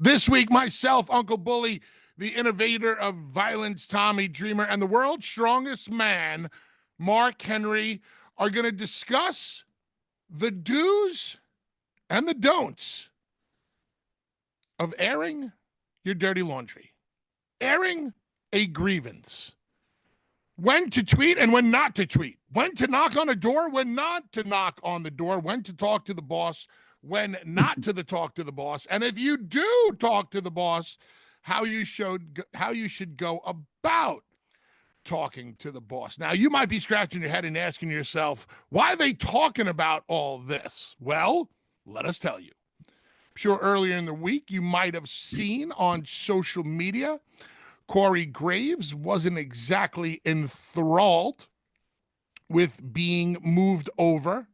This week, myself, Uncle Bully, the innovator of violence, Tommy Dreamer, and the world's strongest man, Mark Henry, are going to discuss the do's and the don'ts of airing your dirty laundry, airing a grievance, when to tweet and when not to tweet, when to knock on a door, when not to knock on the door, when to talk to the boss, when not to talk to the boss, and if you do talk to the boss, how you should go about talking to the boss. Now, you might be scratching your head and asking yourself, why are they talking about all this? Well, let us tell you. I'm sure earlier in the week you might have seen on social media Corey Graves wasn't exactly enthralled with being moved over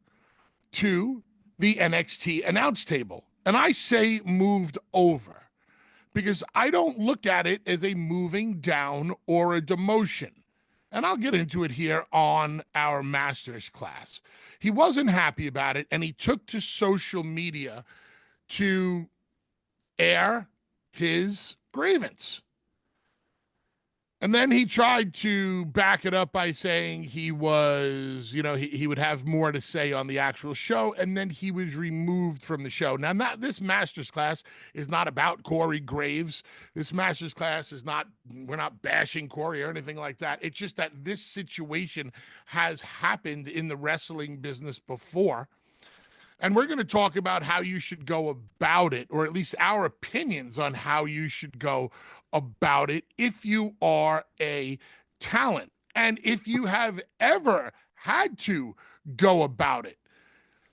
to the NXT announce table. And I say moved over because I don't look at it as a moving down or a demotion. And I'll get into it here on our master's class. He wasn't happy about it, and he took to social media to air his grievance. And then he tried to back it up by saying he was, he would have more to say on the actual show, and then he was removed from the show. Now, this master's class is not about Corey Graves. This master's class is not, we're not bashing Corey or anything like that. It's just that this situation has happened in the wrestling business before. And we're going to talk about how you should go about it, or at least our opinions on how you should go about it if you are a talent and if you have ever had to go about it.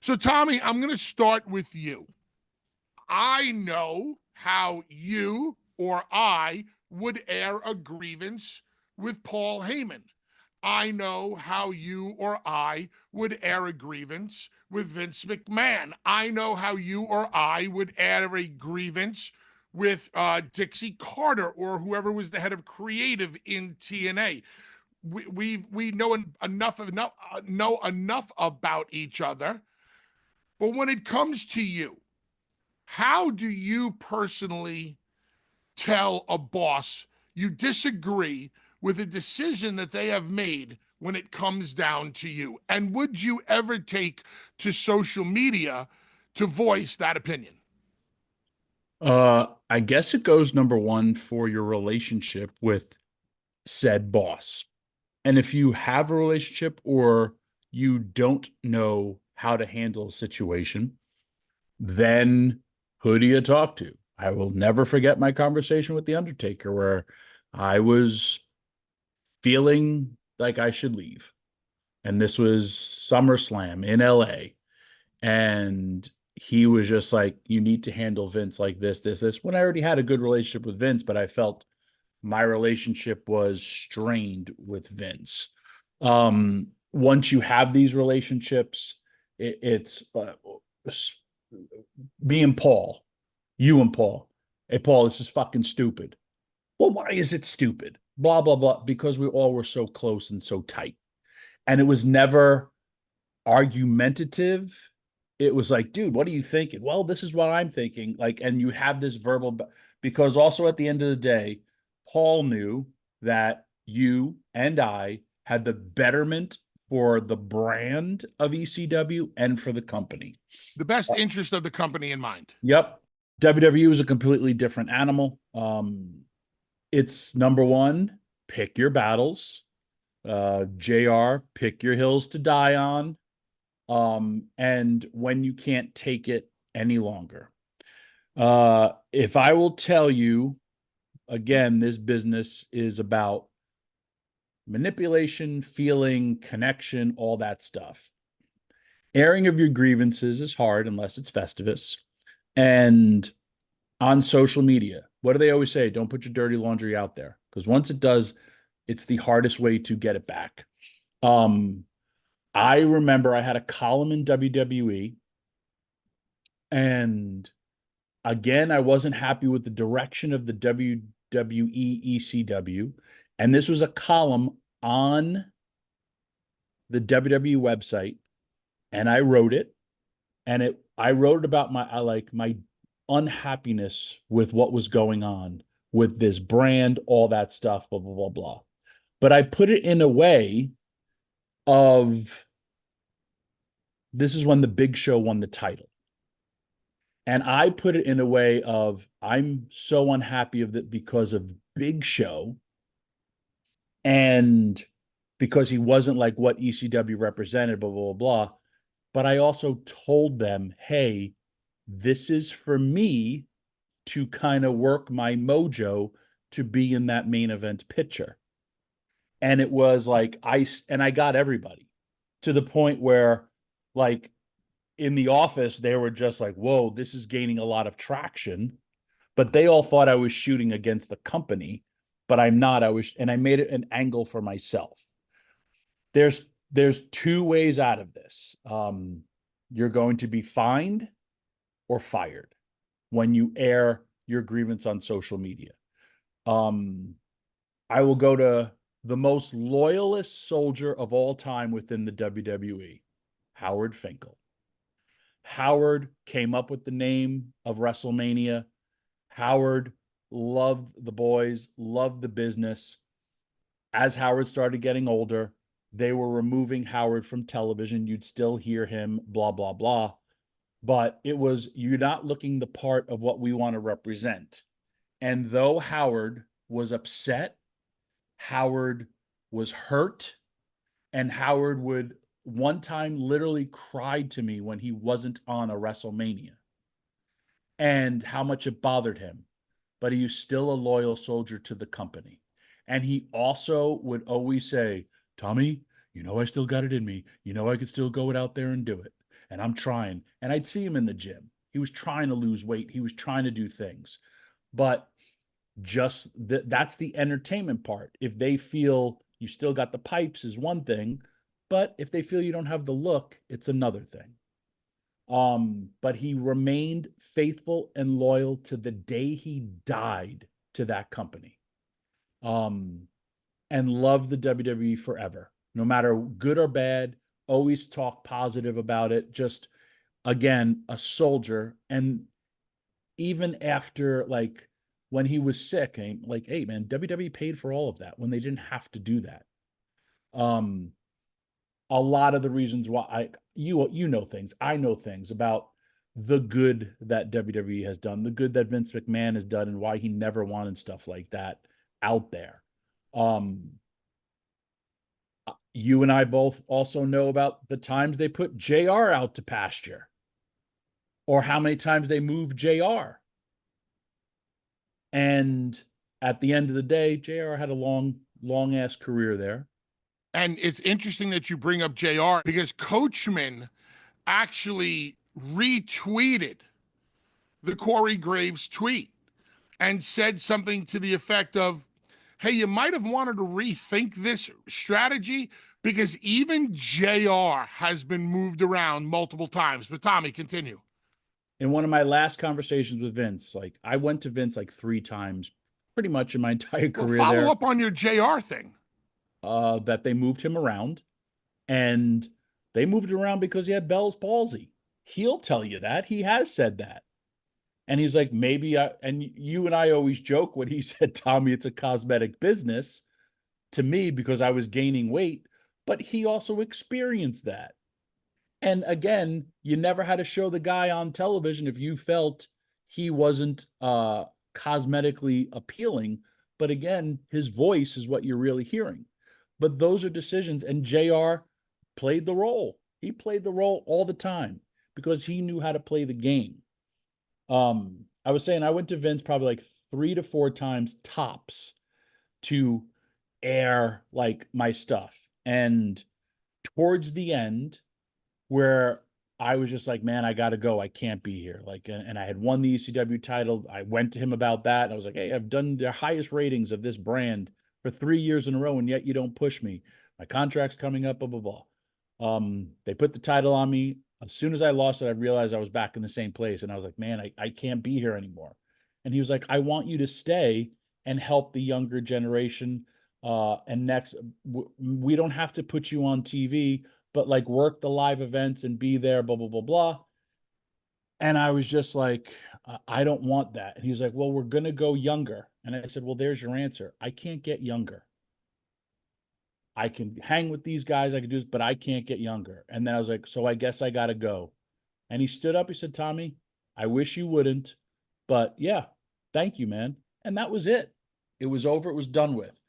So, Tommy, I'm going to start with you. I know how you or I would air a grievance with Paul Heyman. I know how you or I would air a grievance with Vince McMahon. I know how you or I would air a grievance with Dixie Carter or whoever was the head of creative in TNA. We know enough about each other. But when it comes to you, how do you personally tell a boss you disagree with a decision that they have made when it comes down to you? And would you ever take to social media to voice that opinion? I guess it goes number one for your relationship with said boss. And if you have a relationship or you don't know how to handle a situation, then who do you talk to? I will never forget my conversation with The Undertaker where I was feeling like I should leave. And this was SummerSlam in LA. And he was just like, you need to handle Vince like this. When I already had a good relationship with Vince, but I felt my relationship was strained with Vince. Once you have these relationships, it's me and Paul, you and Paul. Hey, Paul, this is fucking stupid. Well, why is it stupid? Blah, blah, blah. Because we all were so close and so tight. And it was never argumentative. It was like, dude, what are you thinking? Well, this is what I'm thinking. Like, and you have this verbal, because also at the end of the day, Paul knew that you and I had the betterment for the brand of ECW and for the company. The best interest of the company in mind. Yep. WWE is a completely different animal. It's number one, pick your battles. JR, pick your hills to die on. And when you can't take it any longer. If I will tell you, again, this business is about manipulation, feeling, connection, all that stuff. Airing of your grievances is hard unless it's Festivus. And on social media, what do they always say? Don't put your dirty laundry out there. Because once it does, it's the hardest way to get it back. I remember I had a column in WWE, and again, I wasn't happy with the direction of the WWE ECW, and this was a column on the WWE website, and I wrote it, and I wrote about my unhappiness with what was going on with this brand, all that stuff, blah, blah, blah, blah. But I put it in a way of, this is when the Big Show won the title. And I put it in a way of, I'm so unhappy of it because of Big Show, and because he wasn't like what ECW represented, blah, blah, blah. But I also told them, hey, this is for me to kind of work my mojo to be in that main event picture. And it was like, I got everybody to the point where, like, in the office, they were just like, whoa, this is gaining a lot of traction. But they all thought I was shooting against the company, but I'm not. And I made it an angle for myself. There's two ways out of this. You're going to be fined or fired when you air your grievance on social media. I will go to the most loyalist soldier of all time within the WWE, Howard Finkel. Howard came up with the name of WrestleMania. Howard loved the boys, loved the business. As Howard started getting older, they were removing Howard from television. You'd still hear him, blah, blah, blah. But it was, you're not looking the part of what we want to represent. And though Howard was upset, Howard was hurt, and Howard would one time literally cried to me when he wasn't on a WrestleMania and how much it bothered him. But he was still a loyal soldier to the company. And he also would always say, Tommy, I still got it in me. I could still go out there and do it. And I'm trying. And I'd see him in the gym. He was trying to lose weight. He was trying to do things. But just that's the entertainment part. If they feel you still got the pipes is one thing, but if they feel you don't have the look, it's another thing. But he remained faithful and loyal to the day he died to that company. And loved the WWE forever, no matter good or bad, always talk positive about it. Just, again, a soldier. And even after, like, when he was sick, like, hey man, WWE paid for all of that when they didn't have to do that. A lot of the reasons why you know things, I know things about the good that WWE has done, the good that Vince McMahon has done, and why he never wanted stuff like that out there. You and I both also know about the times they put JR out to pasture, or how many times they moved JR. And at the end of the day, JR had a long ass career there. And it's interesting that you bring up JR, because Coachman actually retweeted the Corey Graves tweet and said something to the effect of, hey, you might have wanted to rethink this strategy, because even JR has been moved around multiple times. But Tommy, continue. In one of my last conversations with Vince, like, I went to Vince like 3 times pretty much in my entire career. Follow there. Up on your JR thing. That they moved him around, and they moved him around because he had Bell's palsy. He'll tell you that. He has said that. And he's like, maybe and you and I always joke when he said, Tommy, it's a cosmetic business, to me, because I was gaining weight, but he also experienced that. And again, you never had to show the guy on television if you felt he wasn't cosmetically appealing. But again, his voice is what you're really hearing. But those are decisions, and JR played the role. He played the role all the time because he knew how to play the game. I was saying I went to Vince probably like 3 to 4 times tops to air like my stuff. And towards the end, where I was just like, man, I got to go. I can't be here. Like, and I had won the ECW title. I went to him about that. And I was like, hey, I've done the highest ratings of this brand for 3 years in a row, and yet you don't push me. My contract's coming up, blah, blah, blah. They put the title on me. As soon as I lost it, I realized I was back in the same place. And I was like, man, I can't be here anymore. And he was like, I want you to stay and help the younger generation. And next, we don't have to put you on TV, but like work the live events and be there, blah, blah, blah, blah. And I was just like, I don't want that. And he was like, well, we're going to go younger. And I said, well, there's your answer. I can't get younger. I can hang with these guys. I can do this, but I can't get younger. And then I was like, so I guess I got to go. And he stood up. He said, Tommy, I wish you wouldn't, but yeah, thank you, man. And that was it. It was over. It was done with.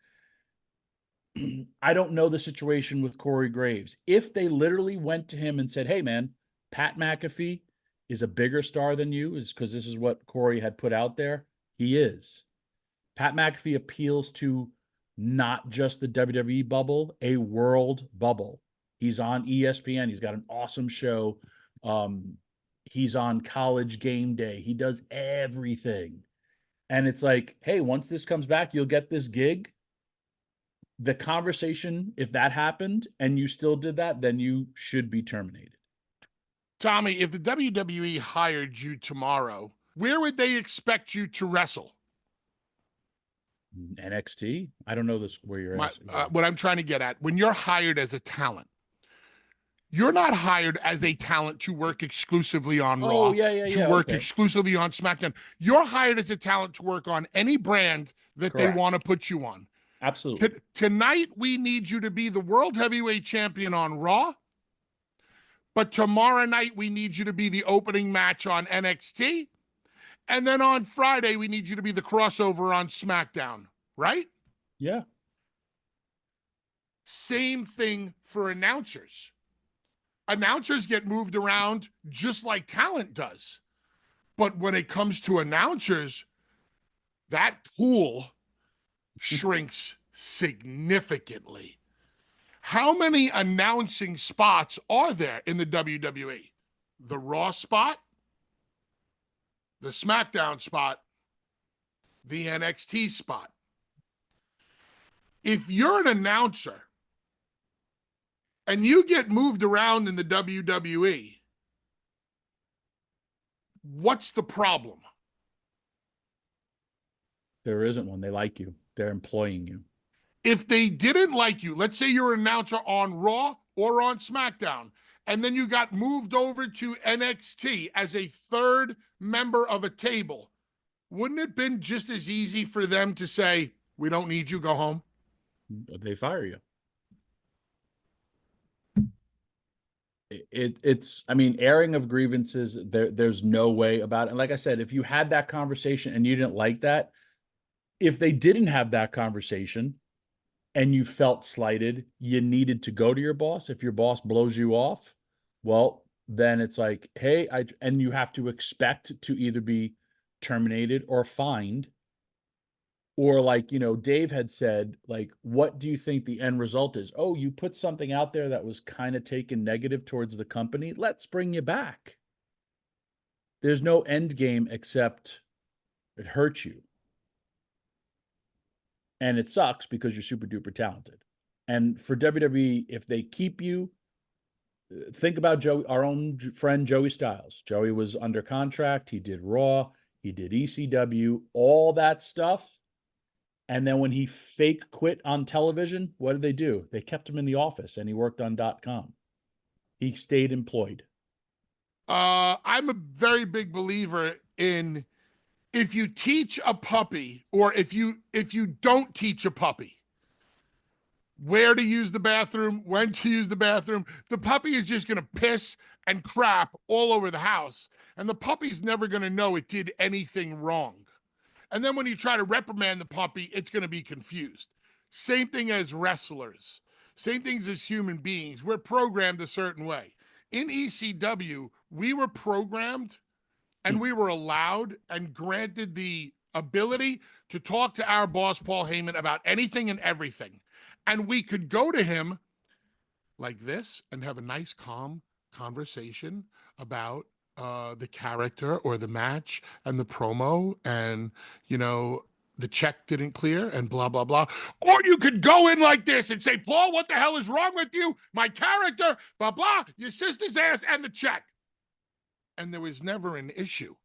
I don't know the situation with Corey Graves. If they literally went to him and said, hey, man, Pat McAfee is a bigger star than you, is because this is what Corey had put out there. He is. Pat McAfee appeals to not just the WWE bubble, a world bubble. He's on ESPN. He's got an awesome show. He's on College Game Day. He does everything. And it's like, hey, once this comes back, you'll get this gig. The conversation, if that happened and you still did that, then you should be terminated. Tommy, if the WWE hired you tomorrow, where would they expect you to wrestle? NXT? I don't know this where you're asking. What I'm trying to get at, when you're hired as a talent, you're not hired as a talent to work exclusively on Raw, to work exclusively on SmackDown. You're hired as a talent to work on any brand that Correct. They want to put you on. Absolutely. Tonight, we need you to be the World Heavyweight Champion on Raw. But tomorrow night, we need you to be the opening match on NXT. And then on Friday, we need you to be the crossover on SmackDown, right? Yeah. Same thing for announcers. Announcers get moved around just like talent does. But when it comes to announcers, that pool shrinks significantly. How many announcing spots are there in the WWE? The Raw spot, the SmackDown spot, the NXT spot. If you're an announcer and you get moved around in the WWE, what's the problem? There isn't one. They like you. They're employing you. If they didn't like you, let's say you're an announcer on Raw or on SmackDown, and then you got moved over to NXT as a third member of a table, wouldn't it have been just as easy for them to say, we don't need you, go home? They fire you. It's I mean, airing of grievances, there's no way about it. And like I said, if you had that conversation and you didn't like that, if they didn't have that conversation and you felt slighted, you needed to go to your boss. If your boss blows you off, well, then it's like, hey, and you have to expect to either be terminated or fined. Or like, Dave had said, like, what do you think the end result is? Oh, you put something out there that was kind of taken negative towards the company. Let's bring you back. There's no end game except it hurts you. And it sucks because you're super duper talented. And for WWE, if they keep you, think about Joey, our own friend Joey Styles. Joey was under contract. He did Raw. He did ECW, all that stuff. And then when he fake quit on television, what did they do? They kept him in the office and he worked on .com. He stayed employed. I'm a very big believer in if you teach a puppy or if you don't teach a puppy where to use the bathroom, when to use the bathroom, the puppy is just going to piss and crap all over the house. And the puppy's never going to know it did anything wrong. And then when you try to reprimand the puppy, it's going to be confused. Same thing as wrestlers. Same things as human beings. We're programmed a certain way. In ECW, we were programmed and we were allowed and granted the ability to talk to our boss, Paul Heyman, about anything and everything. And we could go to him like this and have a nice, calm conversation about the character or the match and the promo and, the check didn't clear and blah, blah, blah. Or you could go in like this and say, Paul, what the hell is wrong with you? My character, blah, blah, your sister's ass and the check. And there was never an issue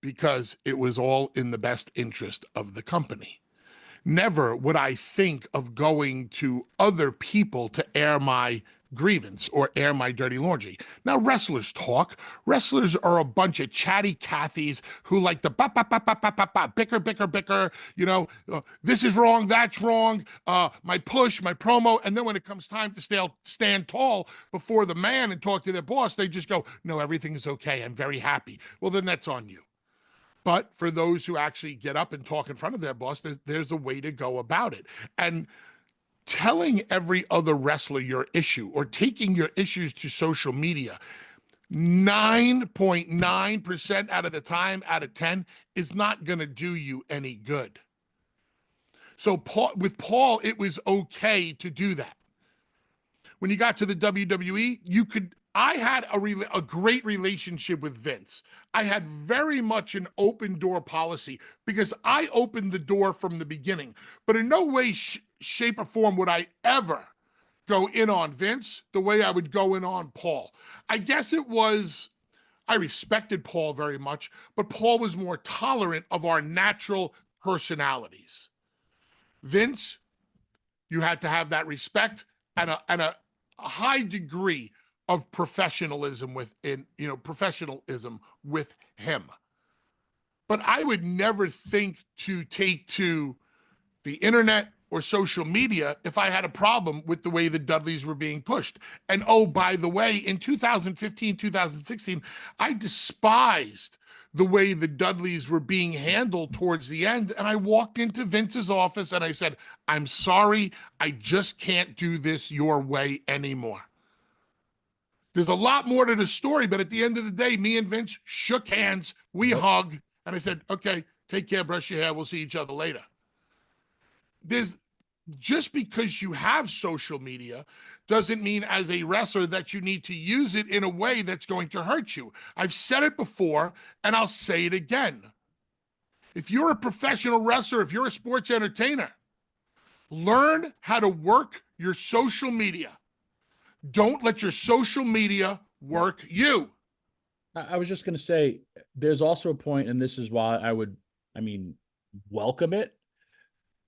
because it was all in the best interest of the company. Never would I think of going to other people to air my grievance or air my dirty laundry. Now, wrestlers talk. Wrestlers are a bunch of chatty Cathys who like to bicker, bicker, bicker. You know, this is wrong, that's wrong. My push, my promo, and then when it comes time to stand tall before the man and talk to their boss, they just go, "No, everything is okay. I'm very happy." Well, then that's on you. But for those who actually get up and talk in front of their boss, there's a way to go about it. And telling every other wrestler your issue or taking your issues to social media 9.9% out of the time out of 10 is not going to do you any good. So with Paul, it was okay to do that. When you got to the WWE, I had a great relationship with Vince. I had very much an open door policy because I opened the door from the beginning. But in no way, shape, or form would I ever go in on Vince the way I would go in on Paul. I guess I respected Paul very much, but Paul was more tolerant of our natural personalities. Vince, you had to have that respect and a high degree of professionalism with him. But I would never think to take to the internet or social media if I had a problem with the way the Dudleys were being pushed. And oh, by the way, in 2015, 2016, I despised the way the Dudleys were being handled towards the end. And I walked into Vince's office and I said, "I'm sorry, I just can't do this your way anymore." There's a lot more to the story, but at the end of the day, me and Vince shook hands, we hugged, and I said, "Okay, take care, brush your hair, we'll see each other later." Just because you have social media doesn't mean as a wrestler that you need to use it in a way that's going to hurt you. I've said it before, and I'll say it again. If you're a professional wrestler, if you're a sports entertainer, learn how to work your social media. Don't let your social media work you. I was just going to say, there's also a point, and this is why welcome it.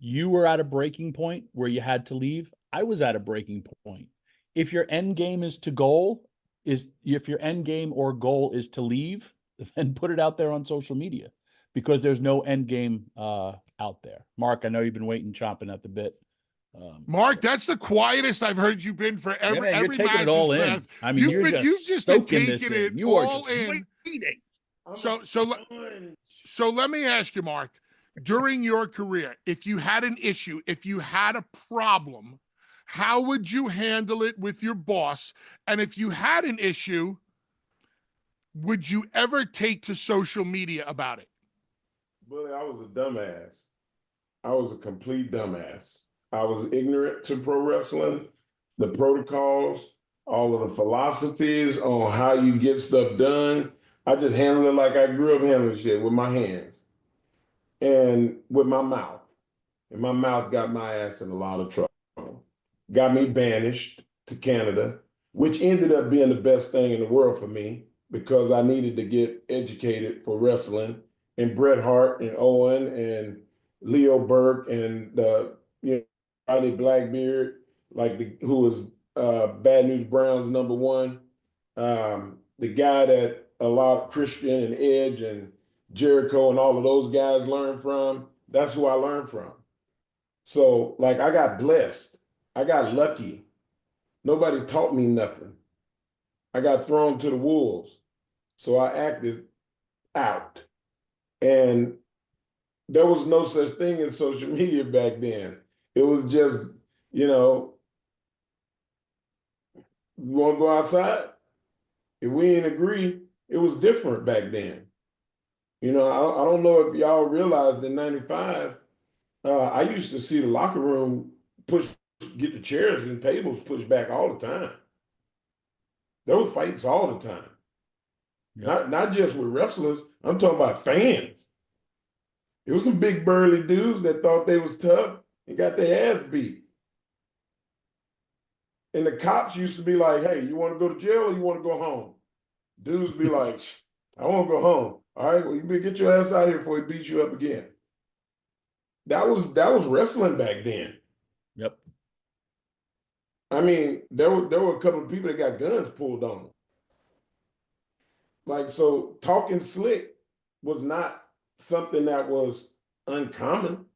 You were at a breaking point where you had to leave. I was at a breaking point. If your end game is to if your end game or goal is to leave, then put it out there on social media, because there's no end game out there. Mark, I know you've been waiting, chomping at the bit. Mark, that's the quietest I've heard you been for every you're taking it all in. class. I mean, you've just been taking it you all in. Waiting. So let me ask you, Mark, during your career, if you had an issue, if you had a problem, how would you handle it with your boss? And if you had an issue, would you ever take to social media about it? Bully, I was a dumbass. I was a complete dumbass. I was ignorant to pro wrestling, the protocols, all of the philosophies on how you get stuff done. I just handled it like I grew up handling shit, with my hands and with my mouth. And my mouth got my ass in a lot of trouble. Got me banished to Canada, which ended up being the best thing in the world for me, because I needed to get educated for wrestling. And Bret Hart and Owen and Leo Burke and Rodney Blackbeard, who was Bad News Brown's #1. The guy that a lot of Christian and Edge and Jericho and all of those guys learned from, that's who I learned from. So I got blessed. I got lucky. Nobody taught me nothing. I got thrown to the wolves. So I acted out. And there was no such thing as social media back then. It was just, you want to go outside? If we didn't agree, it was different back then. I don't know if y'all realized in '95, I used to see the locker room get the chairs and tables pushed back all the time. There were fights all the time. Yeah. Not just with wrestlers, I'm talking about fans. It was some big burly dudes that thought they was tough and got their ass beat. And the cops used to be like, "Hey, you want to go to jail or you want to go home?" Dudes be like, "I want to go home." "All right, well, you better get your ass out of here before he beats you up again." That was wrestling back then. Yep. I mean, there were a couple of people that got guns pulled on them. Like, so talking slick was not something that was uncommon.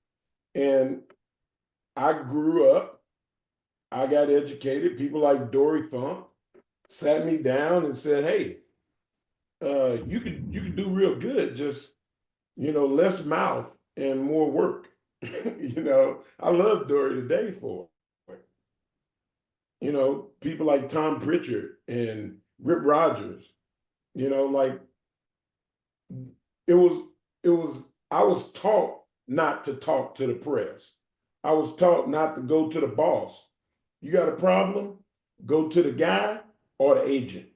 And I grew up, I got educated. People like Dory Funk sat me down and said, "Hey, you could do real good. Just less mouth and more work." I love Dory today for it. People like Tom Pritchard and Rip Rogers. Like it was it was I was taught not to talk to the press. I was taught not to go to the boss. You got a problem? Go to the guy or the agent.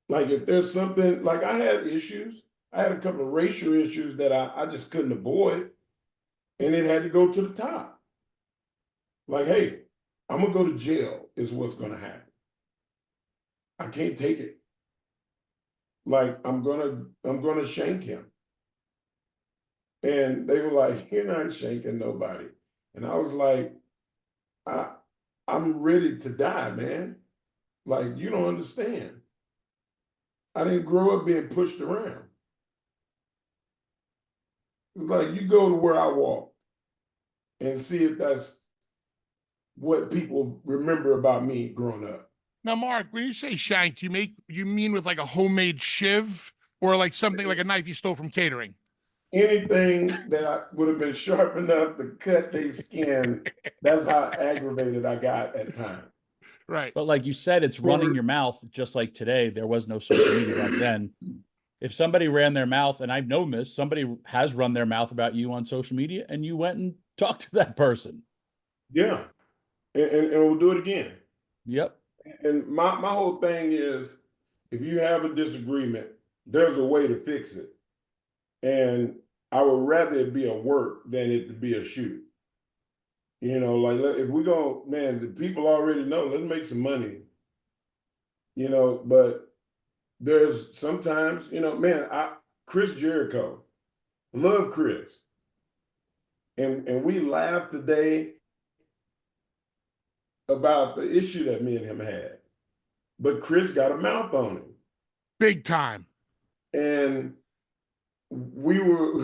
Like if there's something, like I had issues, I had a couple of racial issues that I just couldn't avoid, and it had to go to the top. Like, hey, I'm gonna go to jail is what's gonna happen. I can't take it. Like I'm gonna shank him. And they were like, "You're not shanking nobody." And I was like, I'm ready to die, man. Like, you don't understand. I didn't grow up being pushed around. Like, you go to where I walk and see if that's what people remember about me growing up. Now, Mark, when you say shanked, you mean with like a homemade shiv or like something like a knife you stole from catering? Anything that would have been sharp enough to cut their skin, that's how aggravated I got at times. Right. But like you said, it's running your mouth just like today. There was no social media back then. If somebody ran their mouth, and I've known this, somebody has run their mouth about you on social media and you went and talked to that person. Yeah. And we'll do it again. Yep. And my whole thing is, if you have a disagreement, there's a way to fix it. And I would rather it be a work than it to be a shoot. Like if we go, man, the people already know, let's make some money. But there's sometimes, man, Chris Jericho, love Chris. And we laughed today about the issue that me and him had. But Chris got a mouth on him. Big time. And we were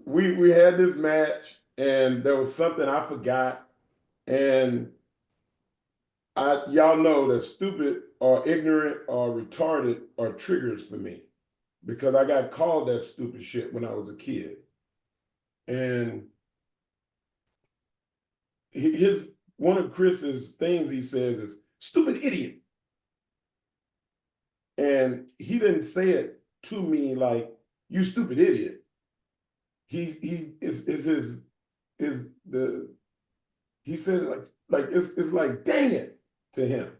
we had this match, and there was something I forgot. And y'all know that stupid or ignorant or retarded are triggers for me, because I got called that stupid shit when I was a kid. And one of Chris's things he says is stupid idiot. And he didn't say it to me like, you stupid idiot. He said it like it's like, dang it, to him.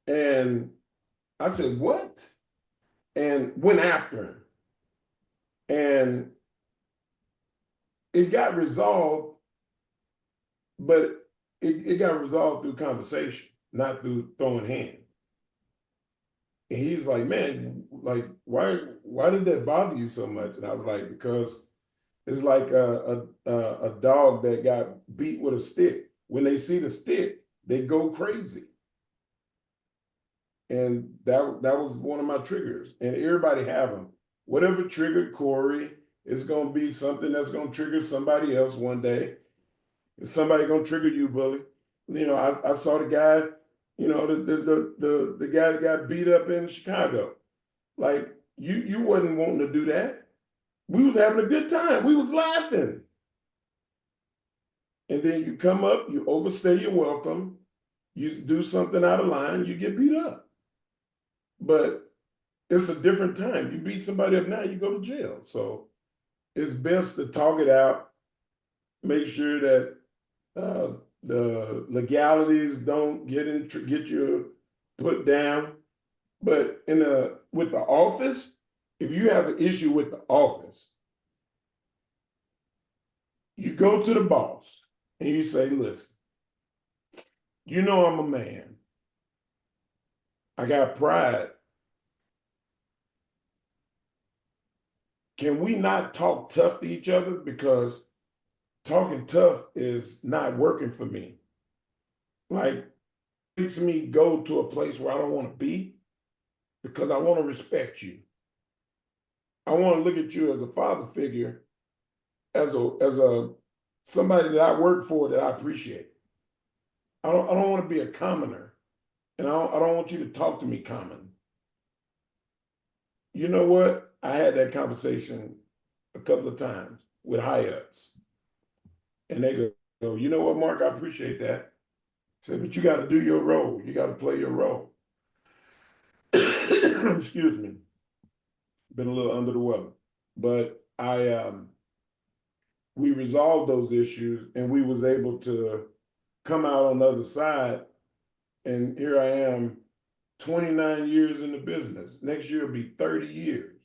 And I said, what? And went after him. And it got resolved, but it got resolved through conversation, not through throwing hands. And he was like, man, like, why did that bother you so much? And I was like, because it's like a dog that got beat with a stick. When they see the stick, they go crazy. And that was one of my triggers. And everybody have them. Whatever triggered Corey is going to be something that's going to trigger somebody else one day. Is somebody going to trigger you, Bully? I saw the guy, the guy that got beat up in Chicago. Like, you wasn't wanting to do that. We was having a good time. We was laughing. And then you come up, you overstay your welcome, you do something out of line, you get beat up. But it's a different time. You beat somebody up now, you go to jail. So it's best to talk it out, make sure that the legalities don't get you put down. But with the office, if you have an issue with the office, you go to the boss and you say, listen, I'm a man. I got pride. Can we not talk tough to each other? Because talking tough is not working for me. Like, it makes me go to a place where I don't want to be because I want to respect you. I want to look at you as a father figure, as a somebody that I work for that I appreciate. I don't want to be a commoner, and I don't want you to talk to me common. You know what? I had that conversation a couple of times with high ups, and they go, you know what, Mark? I appreciate that. I said, but you got to do your role. You got to play your role. Excuse me. Been a little under the weather, but we resolved those issues, and we was able to come out on the other side. And here I am, 29 years in the business. Next year will be 30 years.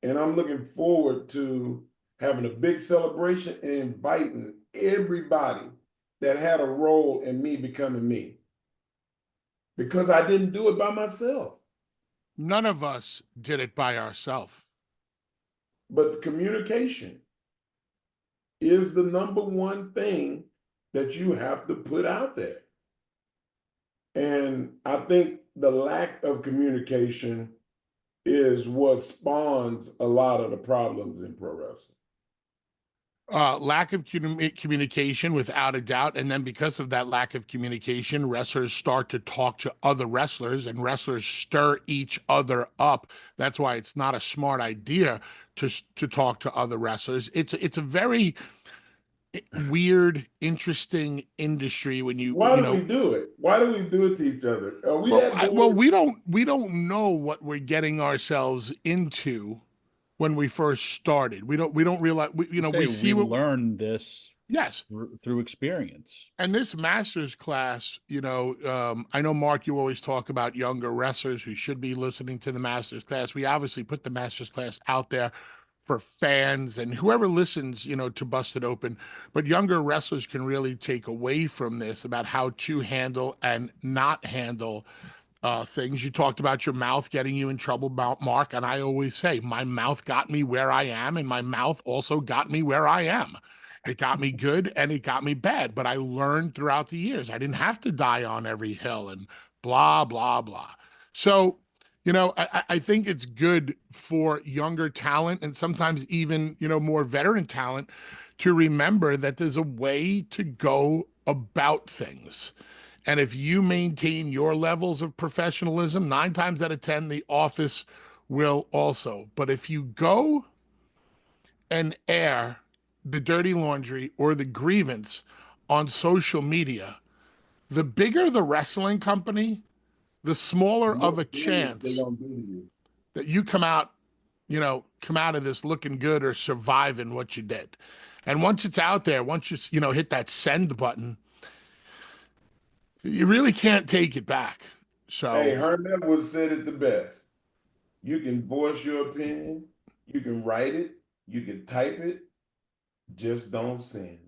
And I'm looking forward to having a big celebration and inviting everybody that had a role in me becoming me. Because I didn't do it by myself. None of us did it by ourselves. But the communication is the number one thing that you have to put out there. And I think the lack of communication is what spawns a lot of the problems in pro wrestling. Lack of communication, without a doubt. And then because of that lack of communication, wrestlers start to talk to other wrestlers and wrestlers stir each other up. That's why it's not a smart idea to talk to other wrestlers. It's a very weird, interesting industry when Why do we do it? Why do we do it to each other? Are we that bored? Well, we don't know what we're getting ourselves into when we first started. We don't realize, we see what learn this yes through experience. And this master's class, I know, Mark, you always talk about younger wrestlers who should be listening to the master's class. We obviously put the master's class out there for fans and whoever listens, to Bust It Open. But younger wrestlers can really take away from this about how to handle and not handle things. You talked about your mouth getting you in trouble, Mark, and I always say my mouth got me where I am, and my mouth also got me where I am. It got me good and it got me bad, but I learned throughout the years. I didn't have to die on every hill and blah, blah, blah. So, I think it's good for younger talent and sometimes even, more veteran talent to remember that there's a way to go about things. And if you maintain your levels of professionalism, 9 times out of 10, the office will also. But if you go and air the dirty laundry or the grievance on social media, the bigger the wrestling company, the smaller of a chance that you come out of this looking good or surviving what you did. And once it's out there, once you hit that send button, you really can't take it back. So, hey, Herman would said it the best. You can voice your opinion, you can write it, you can type it, just don't send.